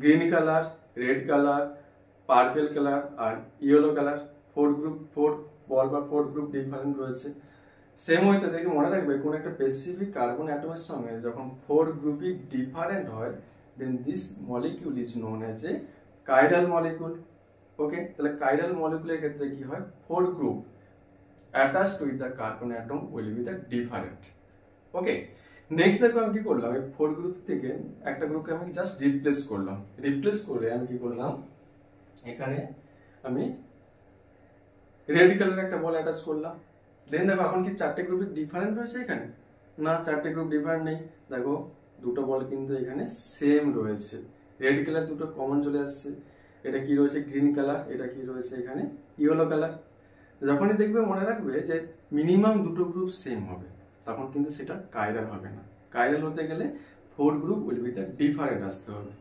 Green colour, red colour, purple colour আর yellow colour, 4 group, 4 ball বা 4 group different রয়েছে। Same ওয়েতে দেখে মনে রাখবে কোন একটা স্পেসিফিক কার্বন অ্যাটমের সঙ্গে যখন 4 গ্রুপই ডিফারেন্ট হয়, then this molecule is known as a chiral molecule. Okay, তাহলে কাইরাল মলিকিউলের ক্ষেত্রে কি হয়, 4 group attached with the carbon atom will be the different. Okay, next দেখো আমি কি করলাম, এই 4 গ্রুপ থেকে একটা গ্রুপকে আমি জাস্ট রিপ্লেস করলাম। রিপ্লেস করে আমি কি করলাম, এখানে আমি রেড কালারের একটা বল অ্যাটাচ করলাম। দেন দেখো এখন কি 4টে গ্রুপের ডিফারেন্ট রয়েছে এখানে? না, 4টে গ্রুপ ডিফারেন্ট নেই। দেখো দুটো বল কিন্তু এখানে সেম রয়েছে, রেড কালার দুটো কমন চলে আসছে। এটা কি রয়েছে, গ্রিন কালার, এটা কি রয়েছে এখানে, ইয়েলো কালার। যখনই দেখবে মনে রাখবে যে মিনিমাম দুটো গ্রুপ সেম হবে, তখন কিন্তু সেটা কাইরাল হবে না। কাইরাল হতে গেলে 4 group will be the different আসতে হবে।